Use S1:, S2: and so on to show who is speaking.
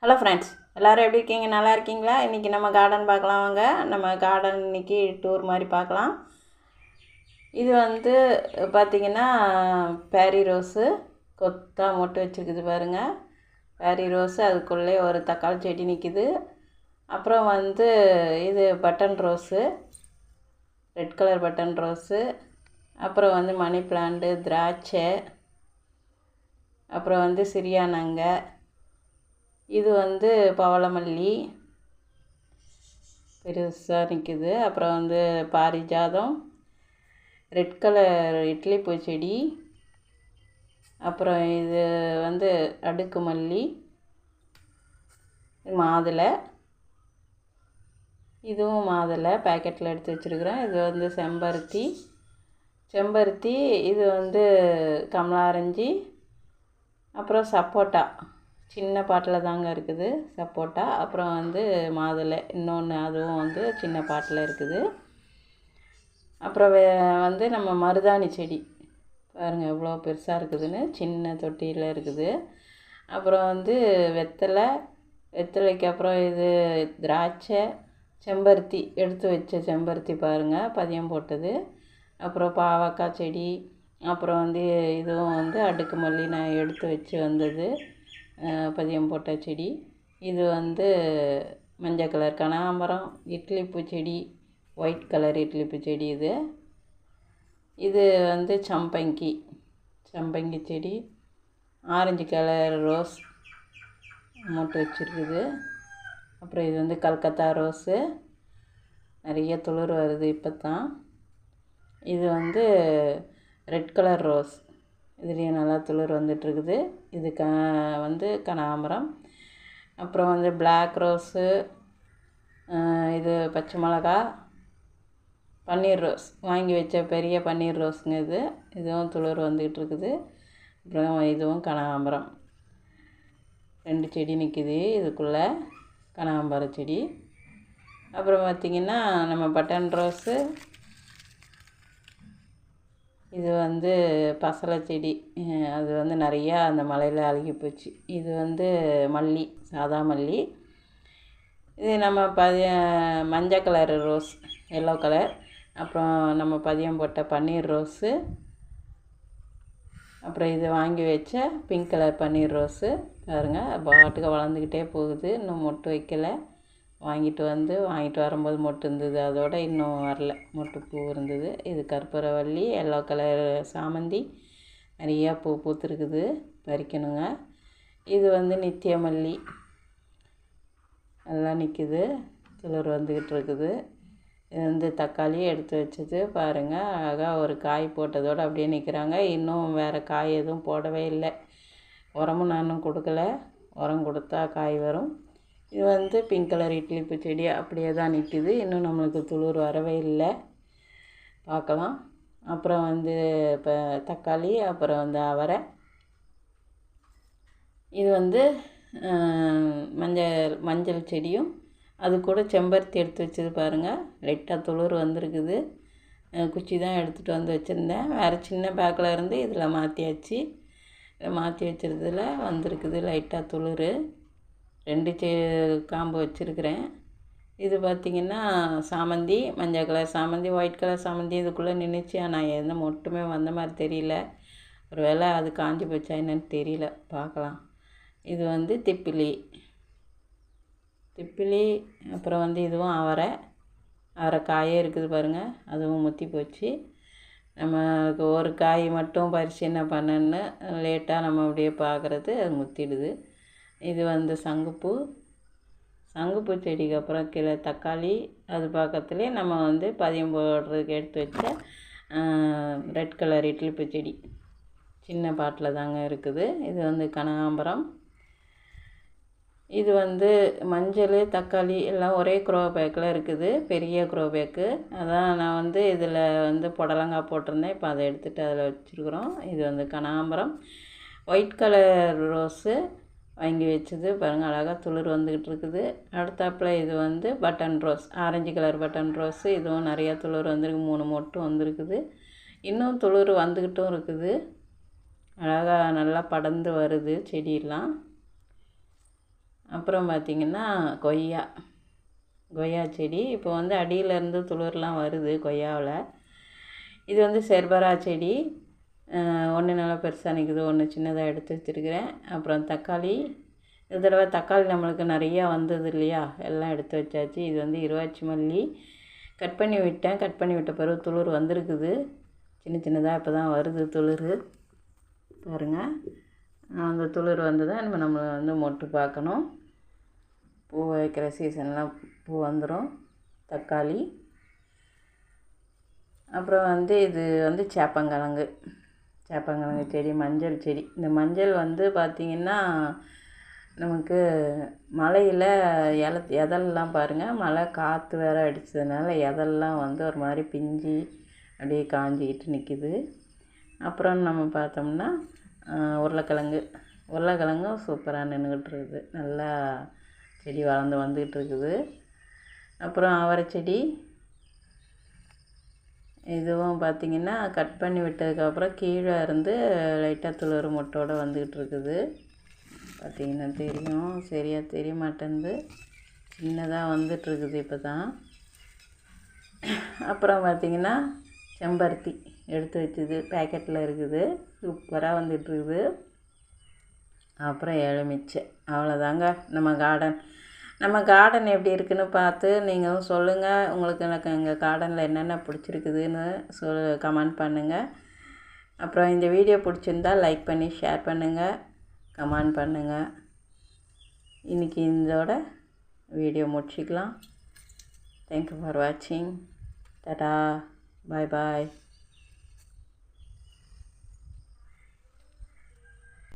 S1: Hello friends, எல்லோரும் எப்படி இருக்கீங்க? நல்லா இருக்கீங்களா? இன்றைக்கி நம்ம கார்டன் பார்க்கலாம் வாங்க. நம்ம கார்டன் இன்றைக்கி டூர் மாதிரி பார்க்கலாம். இது வந்து பார்த்திங்கன்னா பேரி ரோஸு கொத்தா மொட்டு வச்சுருக்குது பாருங்கள். பேரி ரோஸு, அதுக்குள்ளே ஒரு தக்காளி செடி நிற்கிது. அப்புறம் வந்து இது button rose, red colour button rose. அப்புறம் வந்து மணி பிளான்ட்டு, திராட்சை, அப்புறம் வந்து சிரியானங்க, இது வந்து பவளமல்லி பெருசாக நிற்குது. அப்புறம் வந்து பாரிஜாதம், ரெட் கலர் இட்லி பூ செடி, அப்புறம் இது வந்து அடுக்கு மல்லி, மாதுளை, இதுவும் மாதுளை பேக்கெட்டில் எடுத்து வச்சுருக்குறேன். இது வந்து செம்பருத்தி, இது வந்து கமலாரஞ்சி, அப்புறம் சப்போட்டா சின்ன பாட்டில் தாங்க இருக்குது சப்போட்டா. அப்புறம் வந்து மாதுளை இன்னொன்று, அதுவும் வந்து சின்ன பாட்டில் இருக்குது. அப்புறம் வந்து நம்ம மருதாணி செடி பாருங்கள் எவ்வளோ பெருசாக இருக்குதுன்னு, சின்ன தொட்டியில் இருக்குது. அப்புறம் வந்து வெத்தலைக்கு அப்புறம் இது திராட்சை, செம்பருத்தி எடுத்து வச்ச செம்பருத்தி பாருங்கள் பதியம் போட்டது. அப்புறம் பாவக்காய் செடி, அப்புறம் வந்து இதுவும் வந்து அடுக்கு மல்லி நான் எடுத்து வச்சு வந்தது பதியம் போட்ட செடி. இது வந்து மஞ்சள் கலர் கனகாம்பரம், இட்லி பூ செடி, ஒயிட் கலர் இட்லி பூ செடி. இது வந்து சம்பங்கி செடி, ஆரஞ்சு கலர் ரோஸ் மொட்டு வச்சுருக்குது. அப்புறம் இது வந்து கல்கத்தா ரோஸு, நிறைய துளிர் வருது இப்போ தான். இது வந்து ரெட் கலர் ரோஸ், இதுலேயும் நல்லா துளிர் வந்துட்டுருக்குது. இது வந்து கனகாம்பரம். அப்புறம் வந்து பிளாக் ரோஸு, இது பச்சை மிளகா, பன்னீர் ரோஸ் வாங்கி வச்ச பெரிய பன்னீர் ரோஸுங்க. இதுவும் துளிர் வந்துக்கிட்டு இருக்குது. அப்புறம் இதுவும் கனகாம்பரம், 2 செடி நிற்கிது இதுக்குள்ளே, கனகாம்பர செடி. அப்புறம் பார்த்திங்கன்னா நம்ம பட்டன் ரோஸு, இது வந்து பசலை செடி, அது வந்து நிறையா அந்த மலையில் அழுகி போச்சு. இது வந்து மல்லி, சாதா மல்லி. இது நம்ம மஞ்சள் கலர் ரோஸ், எல்லோ கலர். அப்புறம் நம்ம பதியம் போட்ட பன்னீர் ரோஸு. அப்புறம் இது வாங்கி வச்ச பிங்க் கலர் பன்னீர் ரோஸு பாருங்கள் பாட்டுக்கு வளர்ந்துக்கிட்டே போகுது. இன்னும் மொட்டு வைக்கலை. வாங்கிட்டு வரும்போது மொட்டு இருந்தது, அதோடு இன்னும் வரல, மொட்டு பூ இருந்தது. இது கற்பூரவள்ளி, எல்லோ கலர் சாமந்தி, நிறையா பூ பூத்துருக்குது, பறிக்கணுங்க. இது வந்து நித்தியமல்லி எல்லாம் நிற்கிது, துளிர் வந்துக்கிட்டு இருக்குது. இது வந்து தக்காளி எடுத்து வச்சது பாருங்கள், அழகாக ஒரு காய் போட்டதோடு அப்படியே நிற்கிறாங்க. இன்னும் வேறு காய் எதுவும் போடவே இல்லை. உரமும் நானும் கொடுக்கல, உரம் கொடுத்தா காய் வரும். இது வந்து பிங்க் கலர் இட்லி பூ செடி அப்படியே தான் நிற்கிது. இன்னும் நம்மளுக்கு துளிர் வரவே இல்லை, பார்க்கலாம். அப்புறம் வந்து இப்போ தக்காளி, அப்புறம் வந்து அவரை. இது வந்து மஞ்சள் செடியும், அது கூட செம்பருத்தி எடுத்து வச்சது பாருங்கள், லைட்டாக துளிர் வந்திருக்குது. குச்சி தான் எடுத்துகிட்டு வந்து வச்சுருந்தேன், வேறு சின்ன பேக்கில் இருந்து இதில் மாற்றி வச்சுருந்ததில் வந்திருக்குது லைட்டாக துளிர். 2 காம்பு வச்சுருக்கிறேன். இது பார்த்திங்கன்னா சாமந்தி, மஞ்சள் கலர் சாமந்தி, ஒயிட் கலர் சாமந்தி இதுக்குள்ளே நின்றுச்சு. ஆனால் எந்த மொட்டுமே வந்த மாதிரி தெரியல. ஒரு வேளை அது காஞ்சி போச்சா என்னன்னு தெரியல, பார்க்கலாம். இது வந்து திப்பிலி. அப்புறம் வந்து இதுவும் அவரை காயே இருக்குது பாருங்கள், அதுவும் முற்றி போச்சு. நமக்கு ஒரு காய் மட்டும் பறித்து என்ன பண்ணணுன்னு லேட்டாக நம்ம அப்படியே பார்க்குறது, அது முற்றிடுது. இது வந்து சங்குப்பூ செடிக்கு அப்புறம் கீழே தக்காளி, அது பக்கத்துலேயே நம்ம வந்து பதியம் போடுறதுக்கு எடுத்து வச்ச ரெட் கலர் இட்லி பூ செடி, சின்ன பாட்டில் தாங்க இருக்குது. இது வந்து கனகாம்பரம். இது வந்து மஞ்சள், தக்காளி எல்லாம் ஒரே க்ரோ பேக்கில் இருக்குது, பெரிய க்ரோ பேக்கு. அதான் நான் வந்து இதில் வந்து புடலங்காய் போட்டிருந்தேன், இப்போ அதை எடுத்துகிட்டு அதில் வச்சுருக்குறோம். இது வந்து கனகாம்பரம். ஒயிட் கலர் ரோஸு வாங்கி வச்சது பாருங்கள், அழகாக துளிர் வந்துக்கிட்டு இருக்குது. அடுத்தாப்பில் இது வந்து button rose, orange colour button rose. இதுவும் நிறையா துளிர் வந்திருக்கு, 3 மொட்டும் வந்திருக்குது. இன்னும் துளிர் வந்துக்கிட்டும் இருக்குது, அழகாக நல்லா படர்ந்து வருது செடியெல்லாம். அப்புறம் பார்த்திங்கன்னா கொய்யா செடி இப்போ வந்து அடியிலேருந்து துளிர்லாம் வருது கொய்யாவில். இது வந்து செர்பரா செடி. ஒன்று நல்லா பெருசாக நிற்குது, ஒன்று சின்னதாக எடுத்து வச்சுருக்கிறேன். அப்புறம் தக்காளி, இந்த தடவை தக்காளி நம்மளுக்கு நிறையா வந்தது இல்லையா, எல்லாம் எடுத்து வச்சாச்சு. இது வந்து இருவாச்சி மல்லி கட் பண்ணி விட்டேன். கட் பண்ணி விட்ட பிறகு துளிர் வந்திருக்குது, சின்னதாக இப்போ தான் வருது துளிர் பாருங்கள். அந்த துளிர் வந்து தான் நம்ம வந்து மொட்டு பார்க்கணும். பூ வைக்கிற சீசன்லாம் பூ வந்துடும். தக்காளி, அப்புறம் வந்து இது வந்து சேப்பங்கிழங்கு செடி, மஞ்சள் செடி. இந்த மஞ்சள் வந்து பார்த்திங்கன்னா நமக்கு மழையில் எதெல்லாம் பாருங்கள், மழை காற்று வேறு அடித்ததுனால எதெல்லாம் வந்து ஒரு மாதிரி பிஞ்சு அப்படியே காஞ்சிக்கிட்டு நிற்கிது. அப்புறம் நம்ம பார்த்தோம்னா உருளைக்கிழங்கும் சூப்பராக நின்றுக்கிட்டு இருக்குது, நல்லா செடி வளர்ந்து வந்துக்கிட்டு இருக்குது. அப்புறம் அவரை செடி, இதுவும் பார்த்திங்கன்னா கட் பண்ணி விட்டதுக்கப்புறம் கீழே இருந்து லைட்டாக துளிர் மொட்டோடு வந்துக்கிட்டு இருக்குது. பார்த்திங்கன்னா தெரியும், சரியாக தெரிய மாட்டேங்குது, சின்னதாக வந்துட்டுருக்குது இப்போ தான். அப்புறம் பார்த்திங்கன்னா செம்பருத்தி எடுத்து வச்சுது, பேக்கெட்டில் இருக்குது, சூப்பராக வந்துட்டுருக்குது. அப்புறம் எலுமிச்சை. அவ்வளோதாங்க நம்ம கார்டன் எப்படி இருக்குதுன்னு பார்த்து நீங்களும் சொல்லுங்கள். எனக்கு எங்கள் கார்டனில் என்னென்ன பிடிச்சிருக்குதுன்னு கமெண்ட் பண்ணுங்கள். அப்புறம் இந்த வீடியோ பிடிச்சிருந்தால் லைக் பண்ணி ஷேர் பண்ணுங்கள், கமெண்ட் பண்ணுங்கள். இன்றைக்கி இதோட வீடியோ முடிச்சிக்கலாம். தேங்க்யூ ஃபார் வாட்சிங். டாடா, பாய் பாய்.